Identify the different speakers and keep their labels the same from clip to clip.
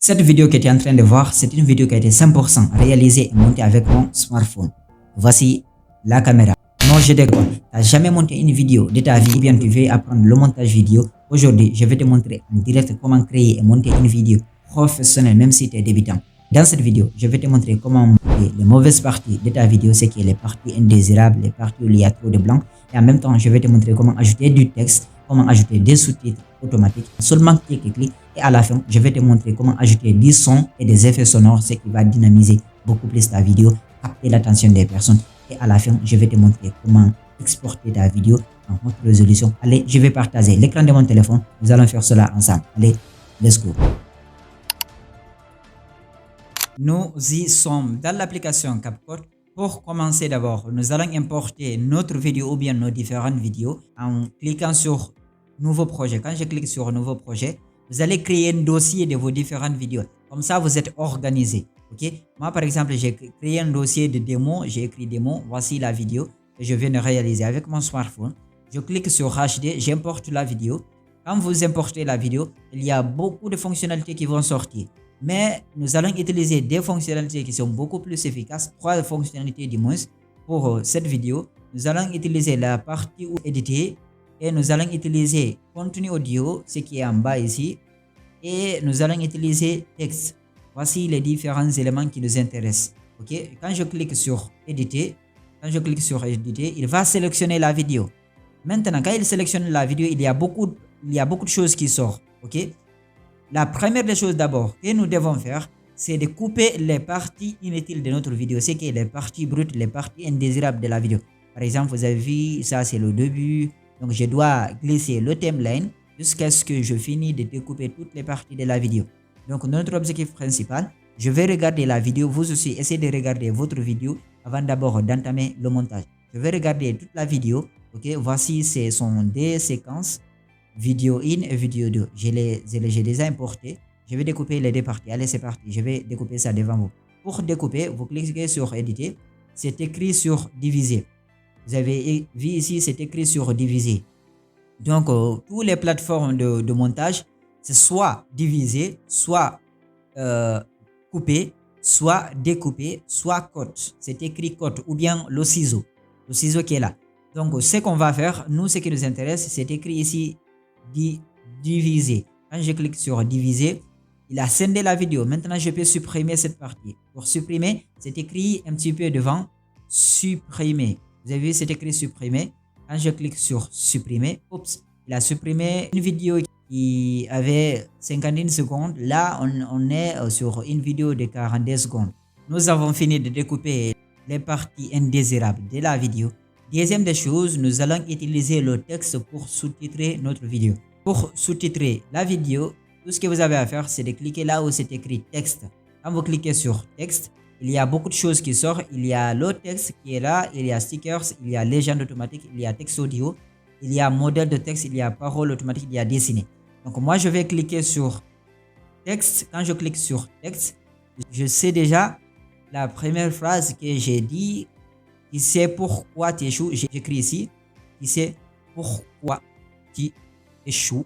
Speaker 1: Cette vidéo que tu es en train de voir, c'est une vidéo qui a été 100% réalisée et montée avec mon smartphone. Voici la caméra. Non, je déconne. Tu n'as jamais monté une vidéo de ta vie ou bien tu veux apprendre le montage vidéo. Aujourd'hui, je vais te montrer en direct comment créer et monter une vidéo professionnelle même si tu es débutant. Dans cette vidéo, je vais te montrer comment monter les mauvaises parties de ta vidéo, ce qui est les parties indésirables, les parties où il y a trop de blanc. Et en même temps, je vais te montrer comment ajouter du texte, comment ajouter des sous-titres automatiques. Seulement clic. Et à la fin, je vais te montrer comment ajouter du son et des effets sonores, ce qui va dynamiser beaucoup plus ta vidéo, capter l'attention des personnes. Et à la fin, je vais te montrer comment exporter ta vidéo en haute résolution. Allez, je vais partager l'écran de mon téléphone. Nous allons faire cela ensemble. Allez, let's go. Nous y sommes dans l'application CapCut. Pour commencer d'abord, nous allons importer notre vidéo ou bien nos différentes vidéos en cliquant sur Nouveau projet. Quand je clique sur Nouveau projet, vous allez créer un dossier de vos différentes vidéos. Comme ça, vous êtes organisé. Ok? Moi, par exemple, j'ai créé un dossier de démo. J'ai écrit démo. Voici la vidéo que je viens de réaliser avec mon smartphone. Je clique sur HD. J'importe la vidéo. Quand vous importez la vidéo, il y a beaucoup de fonctionnalités qui vont sortir. Mais nous allons utiliser des fonctionnalités qui sont beaucoup plus efficaces. 3 fonctionnalités du moins pour cette vidéo. Nous allons utiliser la partie où éditer. Et nous allons utiliser contenu audio, ce qui est en bas ici. Et nous allons utiliser texte. Voici les différents éléments qui nous intéressent. Ok? Quand je clique sur éditer, il va sélectionner la vidéo. Maintenant, quand il sélectionne la vidéo, il y a beaucoup de choses qui sortent. Ok? La première des choses d'abord que nous devons faire, c'est de couper les parties inutiles de notre vidéo. Ce qui est les parties brutes, les parties indésirables de la vidéo. Par exemple, vous avez vu, ça c'est le début. Donc, je dois glisser le timeline jusqu'à ce que je finis de découper toutes les parties de la vidéo. Donc, notre objectif principal, je vais regarder la vidéo. Vous aussi, essayez de regarder votre vidéo avant d'abord d'entamer le montage. Je vais regarder toute la vidéo. Ok, voici, ce sont des séquences vidéo 1 et vidéo 2. J'ai déjà importé. Je vais découper les deux parties. Allez, c'est parti. Je vais découper ça devant vous. Pour découper, vous cliquez sur éditer. C'est écrit sur diviser. Vous avez vu ici, c'est écrit sur diviser. Donc, toutes les plateformes de montage, c'est soit diviser, soit couper, soit découper, soit cote. C'est écrit cote ou bien le ciseau qui est là. Donc, ce qu'on va faire, nous, ce qui nous intéresse, c'est écrit ici diviser. Quand je clique sur diviser, il a scindé la vidéo. Maintenant, je peux supprimer cette partie. Pour supprimer, c'est écrit un petit peu devant supprimer. Vous avez vu, c'est écrit supprimer. Quand je clique sur supprimer, oups, il a supprimé une vidéo qui avait 51 secondes. Là, on est sur une vidéo de 42 secondes. Nous avons fini de découper les parties indésirables de la vidéo. Deuxième des choses, nous allons utiliser le texte pour sous-titrer notre vidéo. Pour sous-titrer la vidéo, tout ce que vous avez à faire, c'est de cliquer là où c'est écrit texte. Quand vous cliquez sur texte, il y a beaucoup de choses qui sortent. Il y a le texte qui est là, il y a stickers, il y a légende automatique, il y a texte audio, il y a modèle de texte, il y a parole automatique, il y a dessiné. Donc moi, je vais cliquer sur texte. Quand je clique sur texte, je sais déjà la première phrase que j'ai dit. Tu sais pourquoi tu échoues. J'écris ici. Tu sais pourquoi tu échoues.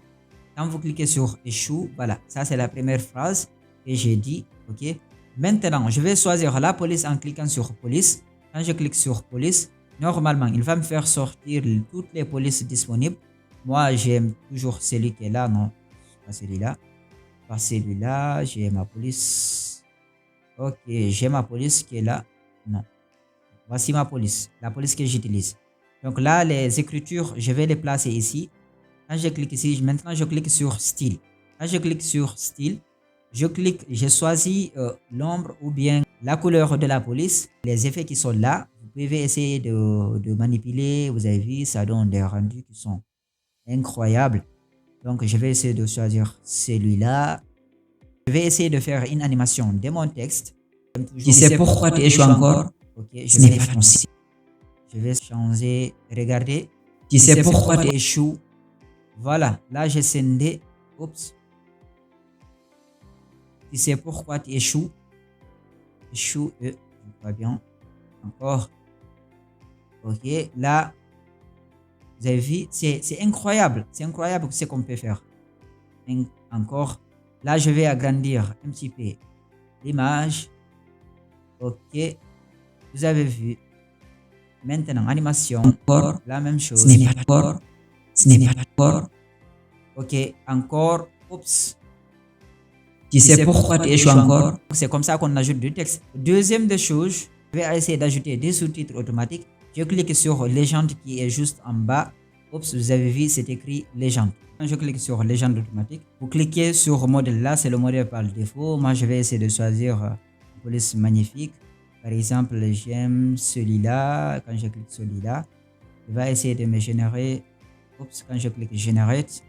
Speaker 1: Quand vous cliquez sur échoue, voilà, ça c'est la première phrase que j'ai dit. Ok. Maintenant, je vais choisir la police en cliquant sur police. Quand je clique sur police, normalement, il va me faire sortir toutes les polices disponibles. Moi, j'aime toujours celui qui est là. Non, pas celui-là. Pas celui-là. J'ai ma police. Ok, j'ai ma police qui est là. Non. Voici ma police. La police que j'utilise. Donc là, les écritures, je vais les placer ici. Quand je clique ici, maintenant, je clique sur style. Quand je clique sur style, j'ai choisi l'ombre ou bien la couleur de la police. Les effets qui sont là, vous pouvez essayer de manipuler. Vous avez vu, ça donne des rendus qui sont incroyables. Donc, je vais essayer de choisir celui-là. Je vais essayer de faire une animation de mon texte. Tu sais pourquoi tu échoues encore? Ok, je vais faire aussi. Je vais changer. Regardez. Tu sais pourquoi tu échoues? Voilà, là j'ai scindé. Oups. Tu sais pourquoi tu échoues? Échoue, pas bien. Encore. Ok, là, vous avez vu, c'est incroyable. C'est incroyable ce qu'on peut faire. Encore. Là, je vais agrandir un petit peu l'image. Ok, vous avez vu. Maintenant, animation, encore la même chose. Ce n'est pas d'accord. Ce n'est pas d'accord. Ok, encore. Oups. Tu sais pourquoi tu échoues encore? C'est comme ça qu'on ajoute du texte. Deuxième des choses, je vais essayer d'ajouter des sous-titres automatiques. Je clique sur légende qui est juste en bas. Oups, vous avez vu, c'est écrit légende. Quand je clique sur légende automatique, vous cliquez sur modèle. Là, c'est le modèle par défaut. Moi, je vais essayer de choisir police magnifique. Par exemple, j'aime celui-là. Quand je clique sur celui-là, il va essayer de me générer. Oups, quand je clique generate,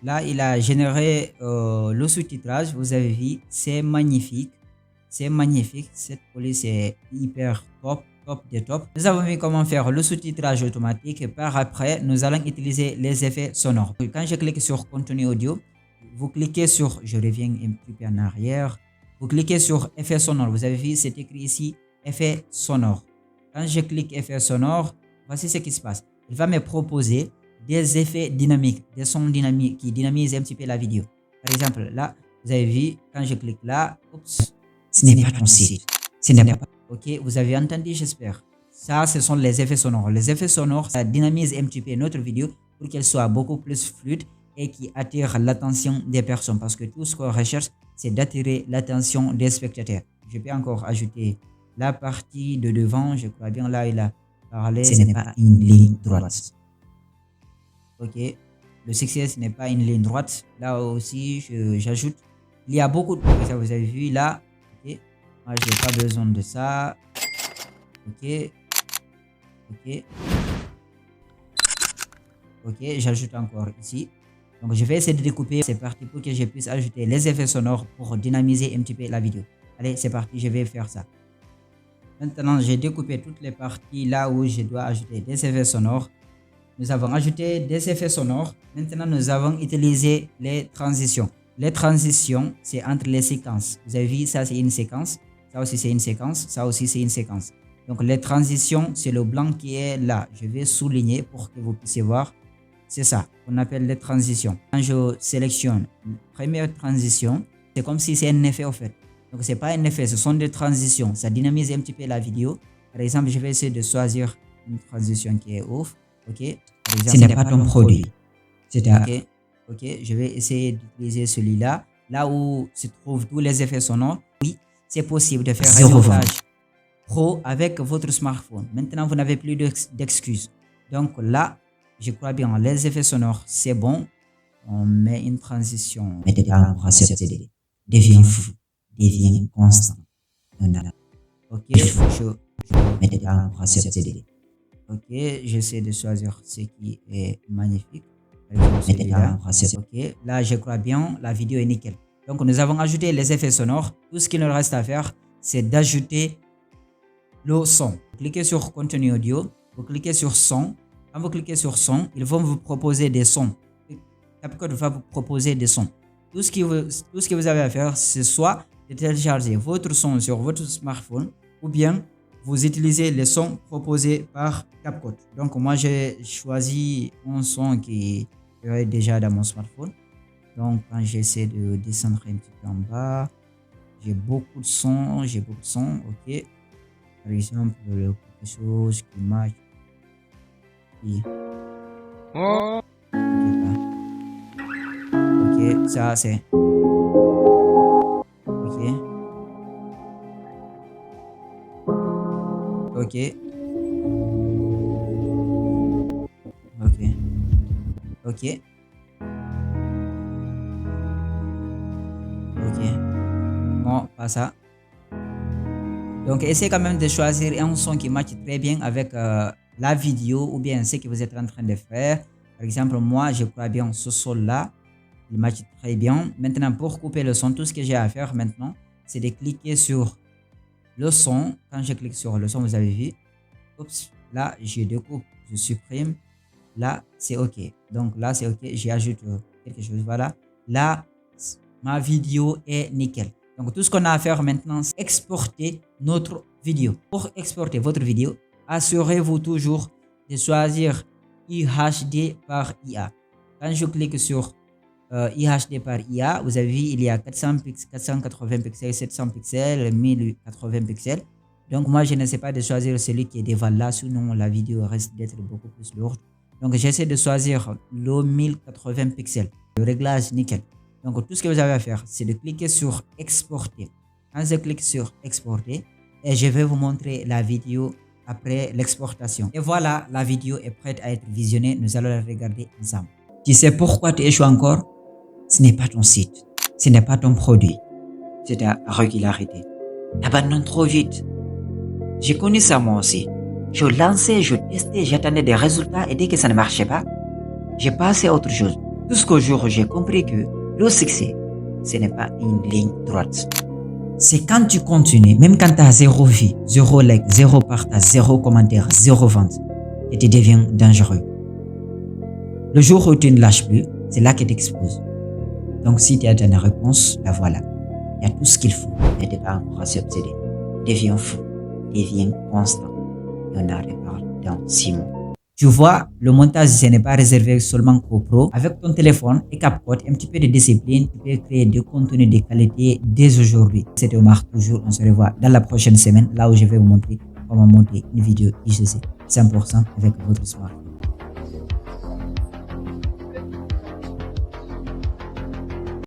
Speaker 1: là, il a généré le sous-titrage. Vous avez vu, c'est magnifique. C'est magnifique. Cette police est hyper top, top des top. Nous avons vu comment faire le sous-titrage automatique. Par après, nous allons utiliser les effets sonores. Quand je clique sur contenu audio, vous cliquez sur, je reviens un petit peu en arrière. Vous cliquez sur effet sonore. Vous avez vu, c'est écrit ici, effet sonore. Quand je clique effet sonore, voici ce qui se passe. Il va me proposer des effets dynamiques, des sons dynamiques qui dynamisent un petit peu la vidéo. Par exemple, là, vous avez vu, quand je clique là, oups, ce n'est pas ton site. Ce n'est pas. Ok, vous avez entendu, j'espère. Ça, ce sont les effets sonores. Les effets sonores, ça dynamise un petit peu notre vidéo pour qu'elle soit beaucoup plus fluide et qui attire l'attention des personnes. Parce que tout ce qu'on recherche, c'est d'attirer l'attention des spectateurs. Je peux encore ajouter la partie de devant. Je crois bien là, il a parlé. Ce n'est pas une ligne droite. Ok, le succès, ce n'est pas une ligne droite. Là aussi, j'ajoute. Il y a beaucoup de ça, vous avez vu là. Ok, moi, je n'ai pas besoin de ça. Ok, ok, ok, j'ajoute encore ici. Donc, je vais essayer de découper ces parties pour que je puisse ajouter les effets sonores pour dynamiser un petit peu la vidéo. Allez, c'est parti, je vais faire ça. Maintenant, j'ai découpé toutes les parties là où je dois ajouter des effets sonores. Nous avons ajouté des effets sonores. Maintenant, nous avons utilisé les transitions. Les transitions, c'est entre les séquences. Vous avez vu, ça c'est une séquence. Ça aussi c'est une séquence. Ça aussi c'est une séquence. Donc les transitions, c'est le blanc qui est là. Je vais souligner pour que vous puissiez voir. C'est ça qu'on appelle les transitions. Quand je sélectionne la première transition, c'est comme si c'est un effet en fait. Donc c'est pas un effet, ce sont des transitions. Ça dynamise un petit peu la vidéo. Par exemple, je vais essayer de choisir une transition qui est off. Ok. Par exemple, ce n'est pas ton produit. Ok. Ok. Je vais essayer d'utiliser celui-là. Là où se trouvent tous les effets sonores. Oui, c'est possible de faire un montage pro avec votre smartphone. Maintenant, vous n'avez plus d'excuses. Donc là, je crois bien, les effets sonores, c'est bon. On met une transition. Mettez pas encore à cette devient fou, devient constant. Ok, je mettez pas encore à cette ok, j'essaie de choisir ce qui est magnifique. Ok, là je crois bien, la vidéo est nickel. Donc nous avons ajouté les effets sonores. Tout ce qu'il nous reste à faire, c'est d'ajouter le son. Vous cliquez sur contenu audio, vous cliquez sur son. Quand vous cliquez sur son, ils vont vous proposer des sons. CapCut va vous proposer des sons. Tout ce que vous avez à faire, c'est soit de télécharger votre son sur votre smartphone ou bien vous utilisez les sons proposés par CapCut. Donc moi j'ai choisi un son qui est déjà dans mon smartphone. Donc quand j'essaie de descendre un petit peu en bas, j'ai beaucoup de sons, ok. Par exemple, quelque chose qui marche. Ok, ça c'est. Ok. Ok. Ok. Ok. Ok. Bon, pas ça. Donc, essayez quand même de choisir un son qui matche très bien avec la vidéo ou bien ce que vous êtes en train de faire. Par exemple, moi, je crois bien ce son-là. Il matche très bien. Maintenant, pour couper le son, tout ce que j'ai à faire maintenant, c'est de cliquer sur le son. Quand je clique sur le son, vous avez vu. Oups, là, je découpe, je supprime. Là, c'est OK. Donc là, c'est OK. J'ajoute quelque chose. Voilà. Là, ma vidéo est nickel. Donc tout ce qu'on a à faire maintenant, c'est exporter notre vidéo. Pour exporter votre vidéo, assurez-vous toujours de choisir UHD par IA. Quand je clique sur IHD par IA. Vous avez vu, il y a 480 pixels, 700 pixels, 1080 pixels. Donc moi, je ne sais pas de choisir celui qui est devant là, sinon la vidéo risque d'être beaucoup plus lourde. Donc j'essaie de choisir le 1080 pixels, le réglage nickel. Donc tout ce que vous avez à faire, c'est de cliquer sur exporter. Quand je clique sur exporter, et je vais vous montrer la vidéo après l'exportation. Et voilà, la vidéo est prête à être visionnée. Nous allons la regarder ensemble. Tu sais pourquoi tu échoues encore? Ce n'est pas ton site, ce n'est pas ton produit, c'est ta régularité. T'abandonnes trop vite. J'ai connu ça moi aussi. Je lançais, je testais, j'attendais des résultats et dès que ça ne marchait pas, j'ai passé à autre chose. Jusqu'au jour où j'ai compris que le succès, ce n'est pas une ligne droite. C'est quand tu continues, même quand tu as 0 vie, 0 like, 0 partage, 0 commentaire, 0 vente, que tu deviens dangereux. Le jour où tu ne lâches plus, c'est là que tu exploses. Donc si tu as une réponse, la voilà. Il y a tout ce qu'il faut. Ne t'es pas encore assez obsédé. Deviens fou. Deviens constant. Et on en reparle dans 6 mois. Tu vois, le montage, ce n'est pas réservé seulement aux pros. Avec ton téléphone et CapCut, un petit peu de discipline, tu peux créer du contenu de qualité dès aujourd'hui. C'était Omar toujours. On se revoit dans la prochaine semaine, là où je vais vous montrer comment monter une vidéo IGC 100% avec votre smartphone.